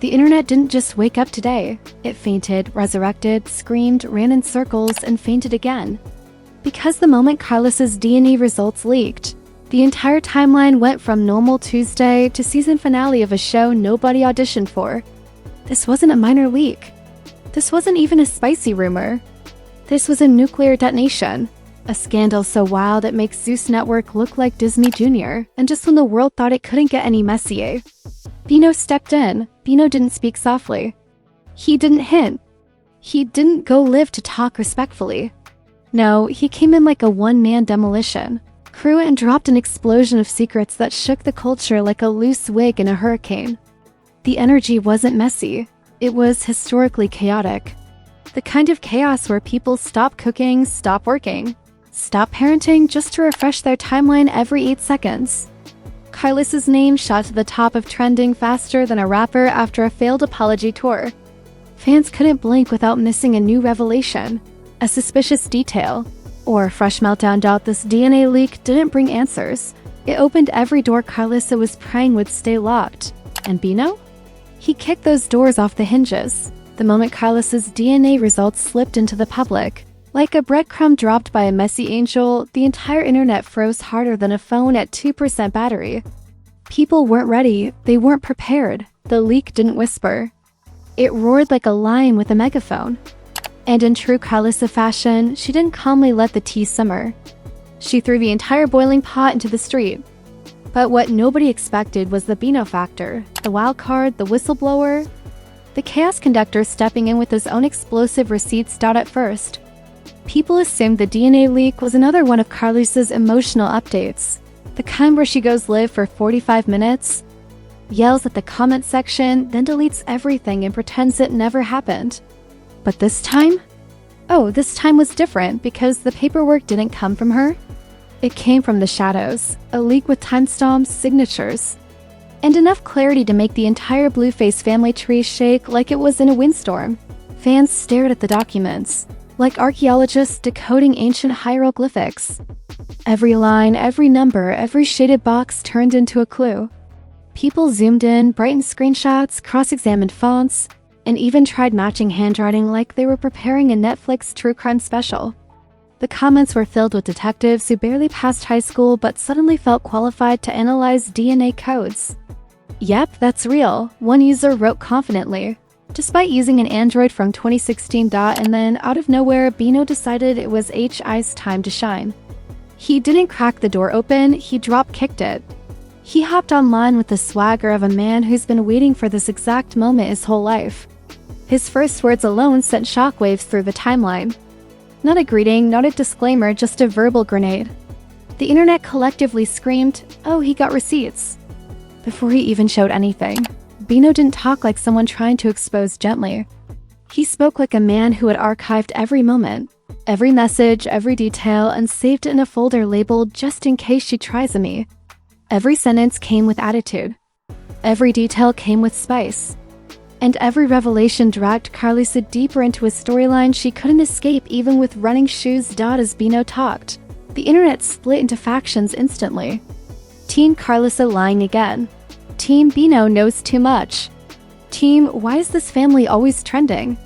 The internet didn't just wake up today. It fainted, resurrected, screamed, ran in circles, and fainted again. Because the moment Karlissa's DNA results leaked, the entire timeline went from normal Tuesday to season finale of a show nobody auditioned for. This wasn't a minor leak. This wasn't even a spicy rumor. This was a nuclear detonation. A scandal so wild it makes Zeus Network look like Disney Junior, and just when the world thought it couldn't get any messier, Bino stepped in. Bino didn't speak softly. He didn't hint. He didn't go live to talk respectfully. No, he came in like a one-man demolition crew and dropped an explosion of secrets that shook the culture like a loose wig in a hurricane. The energy wasn't messy. It was historically chaotic. The kind of chaos where people stop cooking, stop working, stop parenting just to refresh their timeline every 8 seconds. Karlissa's name shot to the top of trending faster than a rapper after a failed apology tour. Fans couldn't blink without missing a new revelation, a suspicious detail, or a fresh meltdown. This DNA leak didn't bring answers. It opened every door Karlissa was praying would stay locked. And Bino? He kicked those doors off the hinges. The moment Karlissa's DNA results slipped into the public, like a breadcrumb dropped by a messy angel, the entire internet froze harder than a phone at 2% battery. People weren't ready. They weren't prepared. The leak didn't whisper. It roared like a lion with a megaphone. And in true Karlissa fashion, she didn't calmly let the tea simmer. She threw the entire boiling pot into the street. But what nobody expected was the Bino factor, the wild card, the whistleblower, the chaos conductor stepping in with his own explosive receipts. At first, people assumed the DNA leak was another one of Karlissa's emotional updates, the kind where she goes live for 45 minutes, yells at the comment section, then deletes everything and pretends it never happened. But this time? Oh, this time was different because the paperwork didn't come from her. It came from the shadows, a leak with timestamps, signatures, and enough clarity to make the entire Blueface family tree shake like it was in a windstorm. Fans stared at the documents, like archaeologists decoding ancient hieroglyphics. Every line, every number, every shaded box turned into a clue. People zoomed in, brightened screenshots, cross-examined fonts, and even tried matching handwriting like they were preparing a Netflix true crime special. The comments were filled with detectives who barely passed high school but suddenly felt qualified to analyze DNA codes. Yep, that's real, one user wrote confidently. Despite using an Android from 2016. And then, out of nowhere, Bino decided it was HI's time to shine. He didn't crack the door open, he drop-kicked it. He hopped online with the swagger of a man who's been waiting for this exact moment his whole life. His first words alone sent shockwaves through the timeline. Not a greeting, not a disclaimer, just a verbal grenade. The internet collectively screamed, "Oh, he got receipts." Before he even showed anything, Bino didn't talk like someone trying to expose gently. He spoke like a man who had archived every moment, every message, every detail, and saved it in a folder labeled "just in case she tries me." Every sentence came with attitude. Every detail came with spice. And every revelation dragged Karlissa deeper into a storyline she couldn't escape even with running shoes. As Bino talked, the internet split into factions instantly. Team Karlissa lying again. Team Bino knows too much. Team why is this family always trending?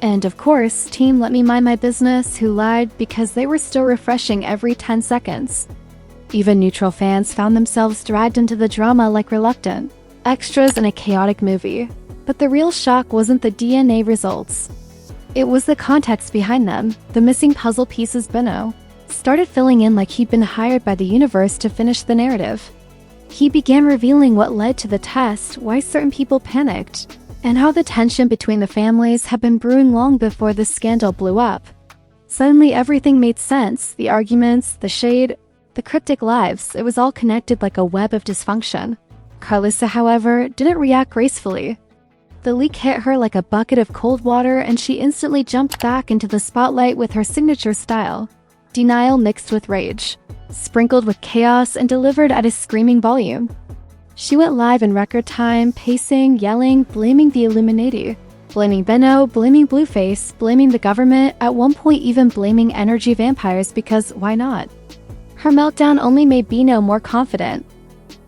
And of course, Team let me mind my business who lied because they were still refreshing every 10 seconds. Even neutral fans found themselves dragged into the drama like reluctant extras in a chaotic movie. But the real shock wasn't the DNA results. It was the context behind them. The missing puzzle pieces Bino started filling in like he'd been hired by the universe to finish the narrative. He began revealing what led to the test, why certain people panicked, and how the tension between the families had been brewing long before the scandal blew up. Suddenly everything made sense, the arguments, the shade, the cryptic lives, it was all connected like a web of dysfunction. Karlissa, however, didn't react gracefully. The leak hit her like a bucket of cold water and she instantly jumped back into the spotlight with her signature style. Denial mixed with rage, sprinkled with chaos and delivered at a screaming volume. She went live in record time, pacing, yelling, blaming the Illuminati, blaming Bino, blaming Blueface, blaming the government, at one point even blaming energy vampires because why not? Her meltdown only made Bino more confident.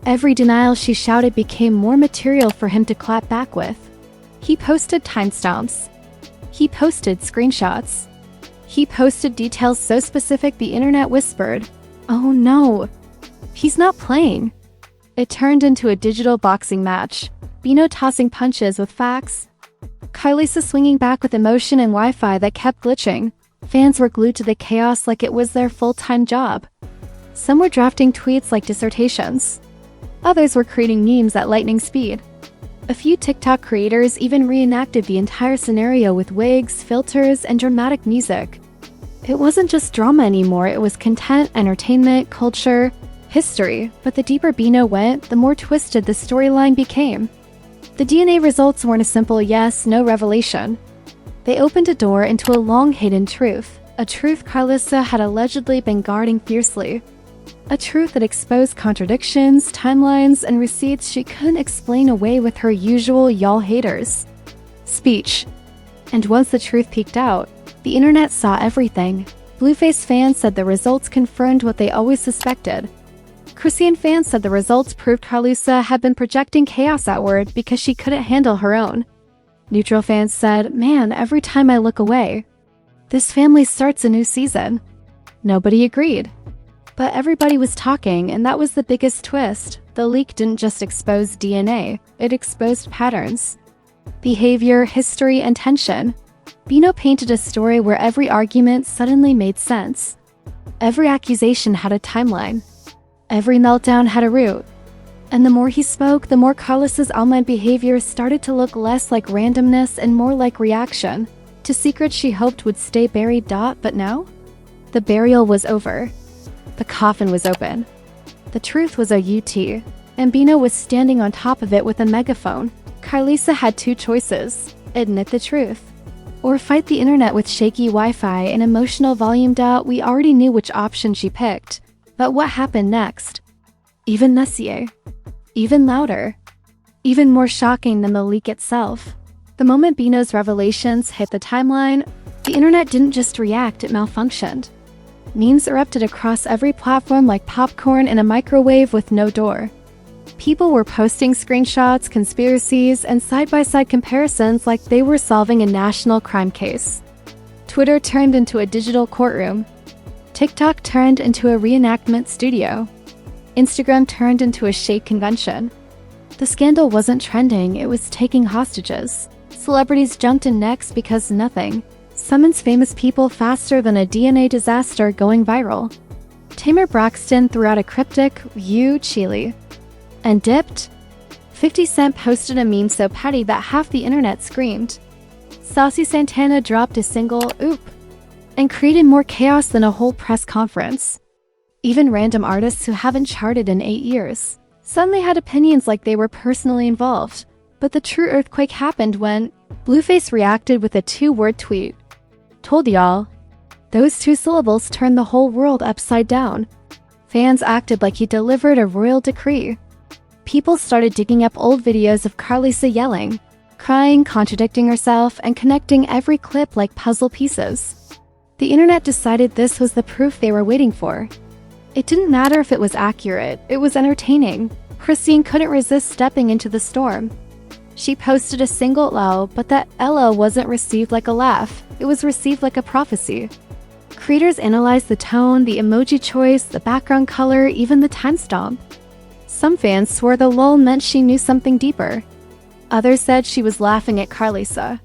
Every denial she shouted became more material for him to clap back with. He posted timestamps. He posted screenshots. He posted details so specific the internet whispered, "Oh no, he's not playing." It turned into a digital boxing match. Bino tossing punches with facts. Karlissa swinging back with emotion and Wi-Fi that kept glitching. Fans were glued to the chaos like it was their full-time job. Some were drafting tweets like dissertations. Others were creating memes at lightning speed. A few TikTok creators even reenacted the entire scenario with wigs, filters, and dramatic music. It wasn't just drama anymore, it was content, entertainment, culture, history. But the deeper Bino went, the more twisted the storyline became. The DNA results weren't a simple yes/no revelation. They opened a door into a long-hidden truth, a truth Karlissa had allegedly been guarding fiercely. A truth that exposed contradictions, timelines, and receipts she couldn't explain away with her usual y'all haters speech. And once the truth peeked out, the internet saw everything. Blueface fans said the results confirmed what they always suspected. Christian fans said the results proved Karlissa had been projecting chaos outward because she couldn't handle her own. Neutral fans said, "Man, every time I look away, this family starts a new season." Nobody agreed. But everybody was talking, and that was the biggest twist. The leak didn't just expose DNA, it exposed patterns, behavior, history, and tension. Bino painted a story where every argument suddenly made sense. Every accusation had a timeline. Every meltdown had a root. And the more he spoke, the more Karlissa's online behavior started to look less like randomness and more like reaction to secrets she hoped would stay buried. But now? The burial was over. The coffin was open. The truth was a UT, and Bino was standing on top of it with a megaphone. Karlissa had two choices: admit the truth, or fight the internet with shaky Wi-Fi and emotional volume. We already knew which option she picked, but what happened next? Even messier. Even louder. Even more shocking than the leak itself. The moment Bino's revelations hit the timeline, the internet didn't just react, it malfunctioned. Memes erupted across every platform like popcorn in a microwave with no door. People were posting screenshots, conspiracies, and side-by-side comparisons like they were solving a national crime case. Twitter turned into a digital courtroom. TikTok turned into a reenactment studio. Instagram turned into a shade convention. The scandal wasn't trending, it was taking hostages. Celebrities jumped in next because nothing summons famous people faster than a DNA disaster going viral. Tamer Braxton threw out a cryptic, "You chili," and dipped. 50 Cent posted a meme so petty that half the internet screamed. Saucy Santana dropped a single, "Oop," and created more chaos than a whole press conference. Even random artists who haven't charted in 8 years suddenly had opinions like they were personally involved. But the true earthquake happened when Blueface reacted with a 2-word tweet. "Told y'all." Those 2 syllables turned the whole world upside down. Fans acted like he delivered a royal decree. People started digging up old videos of Karlissa yelling, crying, contradicting herself, and connecting every clip like puzzle pieces. The internet decided this was the proof they were waiting for. It didn't matter if it was accurate, it was entertaining. Christine couldn't resist stepping into the storm. She posted a single LOL, but that LOL wasn't received like a laugh, it was received like a prophecy. Creators analyzed the tone, the emoji choice, the background color, even the timestamp. Some fans swore the LOL meant she knew something deeper. Others said she was laughing at Karlissa.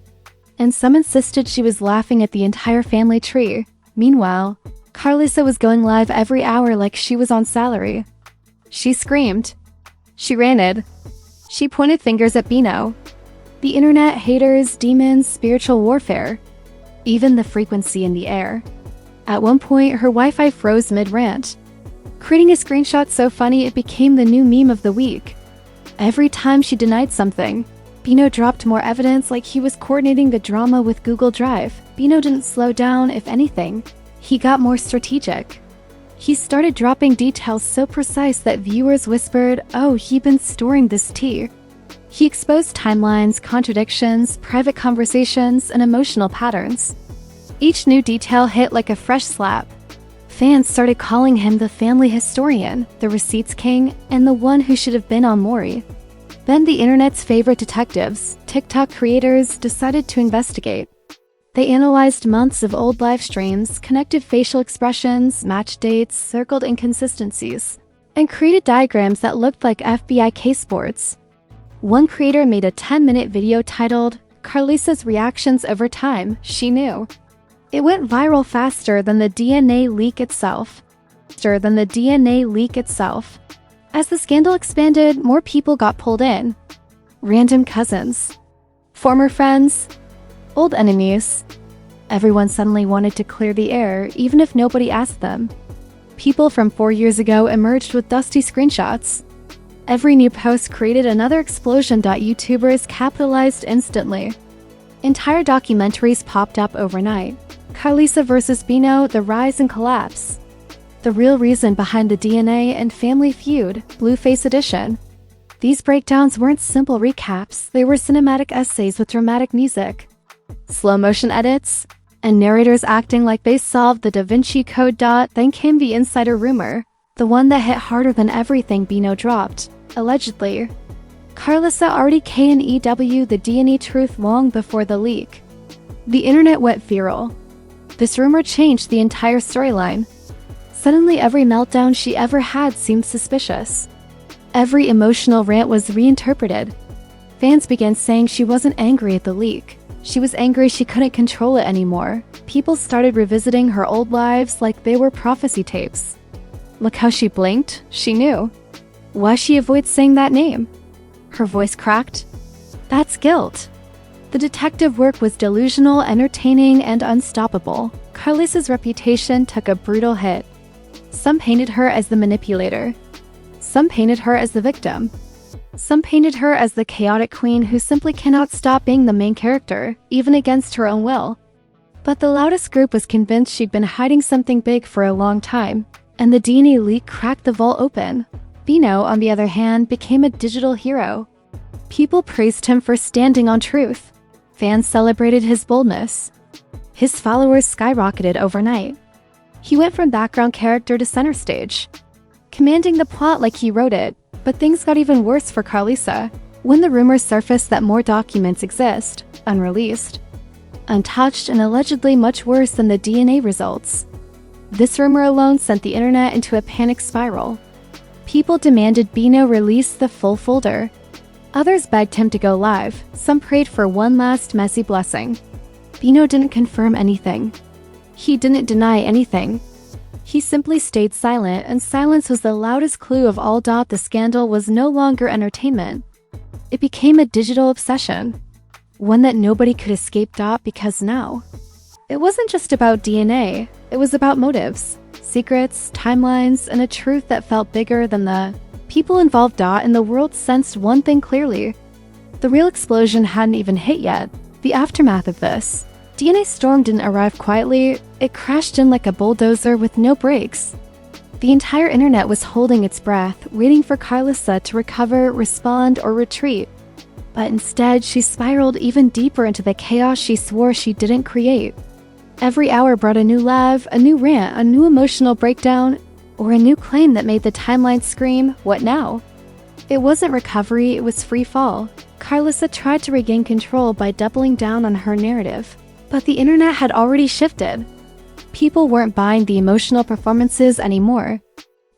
And some insisted she was laughing at the entire family tree. Meanwhile, Karlissa was going live every hour like she was on salary. She screamed. She ranted. She pointed fingers at Bino. The internet, haters, demons, spiritual warfare. Even the frequency in the air. At one point, her Wi-Fi froze mid-rant, creating a screenshot so funny it became the new meme of the week. Every time she denied something, Bino dropped more evidence like he was coordinating the drama with Google Drive. Bino didn't slow down, if anything. He got more strategic. He started dropping details so precise that viewers whispered, "Oh, he'd been storing this tea." He exposed timelines, contradictions, private conversations, and emotional patterns. Each new detail hit like a fresh slap. Fans started calling him the family historian, the receipts king, and the one who should have been on Maury. Then the internet's favorite detectives, TikTok creators, decided to investigate. They analyzed months of old live streams, connected facial expressions, matched dates, circled inconsistencies, and created diagrams that looked like FBI case boards. One creator made a 10-minute video titled, "Karlissa's Reactions Over Time, She Knew." It went viral faster than the DNA leak itself. As the scandal expanded, more people got pulled in. Random cousins, former friends, old enemies. Everyone suddenly wanted to clear the air, even if nobody asked them. People from 4 years ago emerged with dusty screenshots. Every new post created another explosion. YouTubers capitalized instantly. Entire documentaries popped up overnight. Karlissa vs. Bino, The Rise and Collapse. The real reason behind the DNA and family feud, Blueface edition. These breakdowns weren't simple recaps, they were cinematic essays with dramatic music, slow-motion edits, and narrators acting like they solved the Da Vinci Code. Then came the insider rumor, the one that hit harder than everything Bino dropped, allegedly. Karlissa already KNEW the DNA truth long before the leak. The internet went viral. This rumor changed the entire storyline. Suddenly every meltdown she ever had seemed suspicious. Every emotional rant was reinterpreted. Fans began saying she wasn't angry at the leak. She was angry she couldn't control it anymore. People started revisiting her old lives like they were prophecy tapes. Look how she blinked, she knew. Why she avoids saying that name? Her voice cracked. That's guilt. The detective work was delusional, entertaining, and unstoppable. Karlissa's reputation took a brutal hit. Some painted her as the manipulator. Some painted her as the victim. Some painted her as the chaotic queen who simply cannot stop being the main character, even against her own will. But the loudest group was convinced she'd been hiding something big for a long time, and the DNA leak cracked the vault open. Bino, on the other hand, became a digital hero. People praised him for standing on truth. Fans celebrated his boldness. His followers skyrocketed overnight. He went from background character to center stage, commanding the plot like he wrote it. But things got even worse for Karlissa when the rumors surfaced that more documents exist, unreleased, untouched, and allegedly much worse than the DNA results. This rumor alone sent the internet into a panic spiral. People demanded Bino release the full folder. Others begged him to go live. Some prayed for one last messy blessing. Bino didn't confirm anything. He didn't deny anything. He simply stayed silent, and silence was the loudest clue of all. The scandal was no longer entertainment. It became a digital obsession, one that nobody could escape. Because now, it wasn't just about DNA, it was about motives, secrets, timelines, and a truth that felt bigger than the people involved. And the world sensed one thing clearly. The real explosion hadn't even hit yet. The aftermath of this DNA storm didn't arrive quietly, it crashed in like a bulldozer with no brakes. The entire internet was holding its breath, waiting for Karlissa to recover, respond, or retreat. But instead, she spiraled even deeper into the chaos she swore she didn't create. Every hour brought a new laugh, a new rant, a new emotional breakdown, or a new claim that made the timeline scream, "What now?" It wasn't recovery, it was free fall. Karlissa tried to regain control by doubling down on her narrative. But the internet had already shifted. People weren't buying the emotional performances anymore.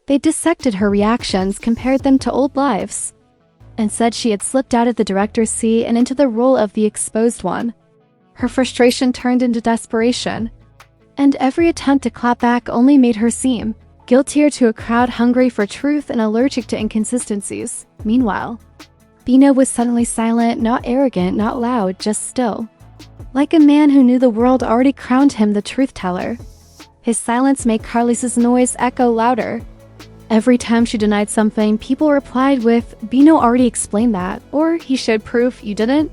They dissected her reactions, compared them to old lives, and said she had slipped out of the director's seat and into the role of the exposed one. Her frustration turned into desperation, and every attempt to clap back only made her seem guiltier to a crowd hungry for truth and allergic to inconsistencies. Meanwhile, Bino was suddenly silent, not arrogant, not loud, just still. Like a man who knew the world already crowned him the truth teller. His silence made Karlissa's noise echo louder. Every time she denied something, people replied with, "Bino already explained that," or "He showed proof, you didn't."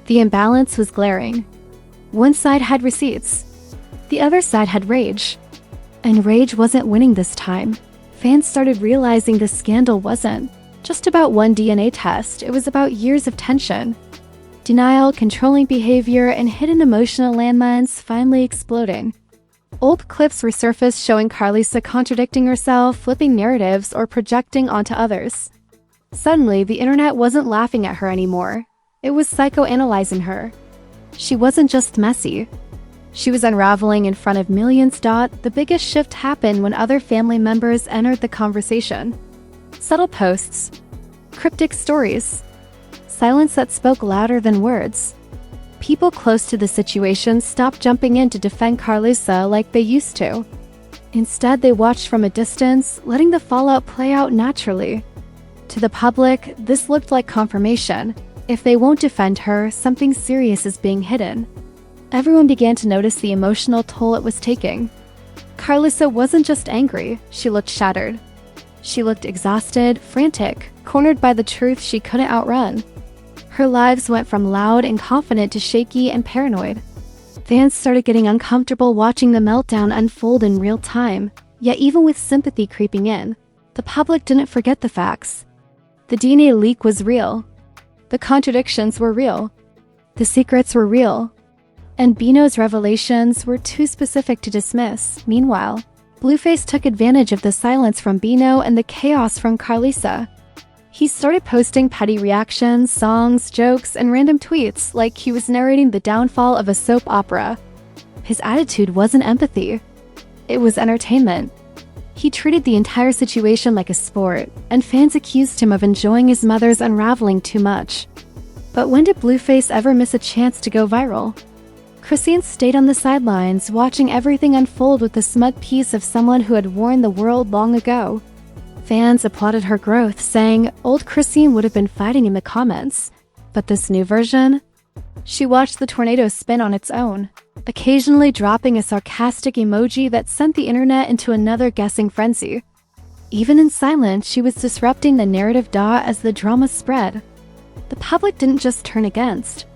The imbalance was glaring. One side had receipts. The other side had rage. And rage wasn't winning this time. Fans started realizing the scandal wasn't just about one DNA test, it was about years of tension. Denial, controlling behavior, and hidden emotional landmines finally exploding. Old clips resurfaced showing Karlissa contradicting herself, flipping narratives, or projecting onto others. Suddenly, the internet wasn't laughing at her anymore. It was psychoanalyzing her. She wasn't just messy. She was unraveling in front of millions. The biggest shift happened when other family members entered the conversation. Subtle posts, cryptic stories, silence that spoke louder than words. People close to the situation stopped jumping in to defend Karlissa like they used to. Instead, they watched from a distance, letting the fallout play out naturally. To the public, this looked like confirmation. If they won't defend her, something serious is being hidden. Everyone began to notice the emotional toll it was taking. Karlissa wasn't just angry, she looked shattered. She looked exhausted, frantic, cornered by the truth she couldn't outrun. Her lives went from loud and confident to shaky and paranoid. Fans started getting uncomfortable watching the meltdown unfold in real time, yet even with sympathy creeping in, the public didn't forget the facts. The DNA leak was real. The contradictions were real. The secrets were real. And Bino's revelations were too specific to dismiss. Meanwhile, Blueface took advantage of the silence from Bino and the chaos from Karlissa. He started posting petty reactions, songs, jokes, and random tweets like he was narrating the downfall of a soap opera. His attitude wasn't empathy. It was entertainment. He treated the entire situation like a sport, and fans accused him of enjoying his mother's unraveling too much. But when did Blueface ever miss a chance to go viral? Christine stayed on the sidelines, watching everything unfold with the smug peace of someone who had warned the world long ago. Fans applauded her growth, saying old Christine would have been fighting in the comments. But this new version? She watched the tornado spin on its own, occasionally dropping a sarcastic emoji that sent the internet into another guessing frenzy. Even in silence, she was disrupting the narrative as the drama spread. The public didn't just turn against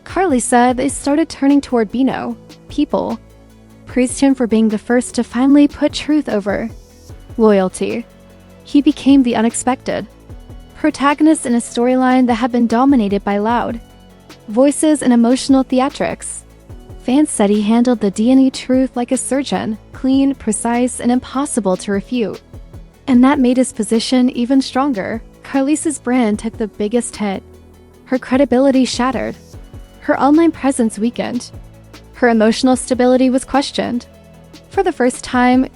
Karlissa, they started turning toward Bino. People praised him for being the first to finally put truth over loyalty. He became the unexpected protagonist in a storyline that had been dominated by loud voices and emotional theatrics. Fans said he handled the DNA truth like a surgeon, clean, precise, and impossible to refute. And that made his position even stronger. Karlissa's brand took the biggest hit. Her credibility shattered. Her online presence weakened. Her emotional stability was questioned. For the first time,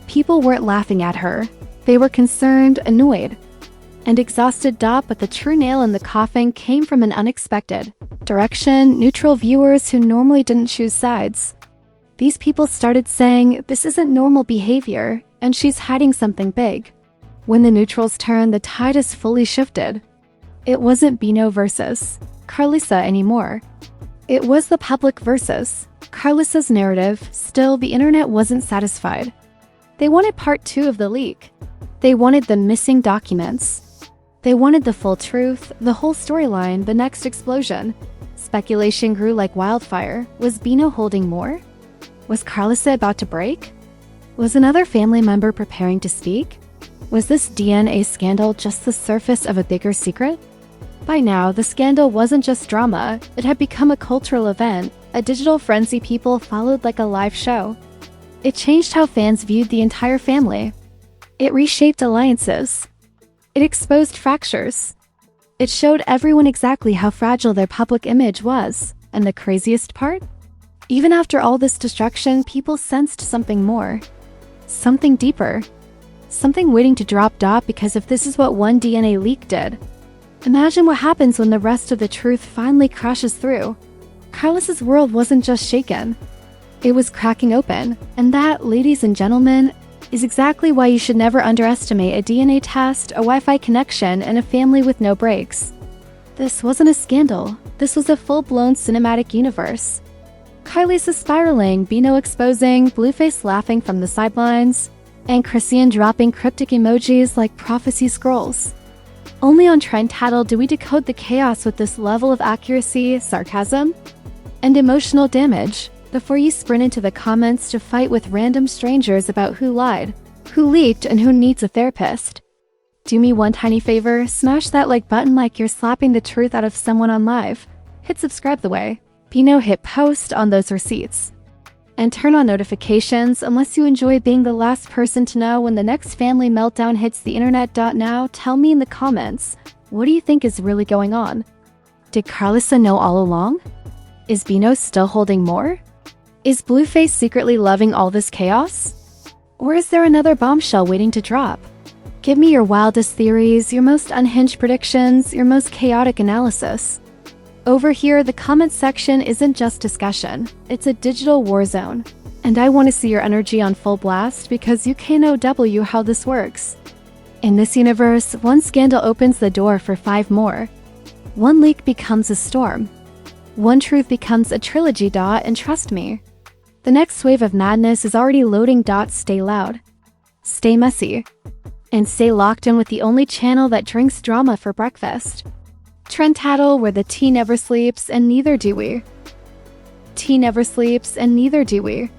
people weren't laughing at her. They were concerned, annoyed, and exhausted. But the true nail in the coffin came from an unexpected direction. Neutral viewers who normally didn't choose sides. These people started saying, this isn't normal behavior, and she's hiding something big. When the neutrals turned, the tide has fully shifted. It wasn't Bino versus Karlissa anymore. It was the public versus Karlissa's narrative. Still, the internet wasn't satisfied. They wanted part 2 of the leak. They wanted the missing documents. They wanted the full truth, the whole storyline, the next explosion. Speculation grew like wildfire. Was Bino holding more? Was Karlissa about to break? Was another family member preparing to speak? Was this DNA scandal just the surface of a bigger secret? By now, the scandal wasn't just drama, it had become a cultural event, a digital frenzy people followed like a live show. It changed how fans viewed the entire family. It reshaped alliances. It exposed fractures. It showed everyone exactly how fragile their public image was. And the craziest part? Even after all this destruction, people sensed something more. Something deeper. Something waiting to drop. Because if this is what one DNA leak did, imagine what happens when the rest of the truth finally crashes through. Karlissa's world wasn't just shaken. It was cracking open. And that, ladies and gentlemen, is exactly why you should never underestimate a DNA test, a Wi-Fi connection, and a family with no breaks. This wasn't a scandal. This was a full-blown cinematic universe. Karlissa spiraling, Bino exposing, Blueface laughing from the sidelines, and Christine dropping cryptic emojis like prophecy scrolls. Only on Trend Tattle do we decode the chaos with this level of accuracy, sarcasm, and emotional damage. Before you sprint into the comments to fight with random strangers about who lied, who leaked, and who needs a therapist, do me one tiny favor, smash that like button like you're slapping the truth out of someone on live. Hit subscribe the way Bino hit post on those receipts. And turn on notifications unless you enjoy being the last person to know when the next family meltdown hits the internet. Now, tell me in the comments, what do you think is really going on? Did Karlissa know all along? Is Bino still holding more? Is Blueface secretly loving all this chaos? Or is there another bombshell waiting to drop? Give me your wildest theories, your most unhinged predictions, your most chaotic analysis. Over here, the comment section isn't just discussion, it's a digital war zone. And I want to see your energy on full blast because you can't know how this works. In this universe, one scandal opens the door for 5 more. One leak becomes a storm. One truth becomes a trilogy. And trust me, the next wave of madness is already loading. Stay loud, stay messy, and stay locked in with the only channel that drinks drama for breakfast. Trend Tattle, where the tea never sleeps and neither do we. Tea never sleeps and neither do we.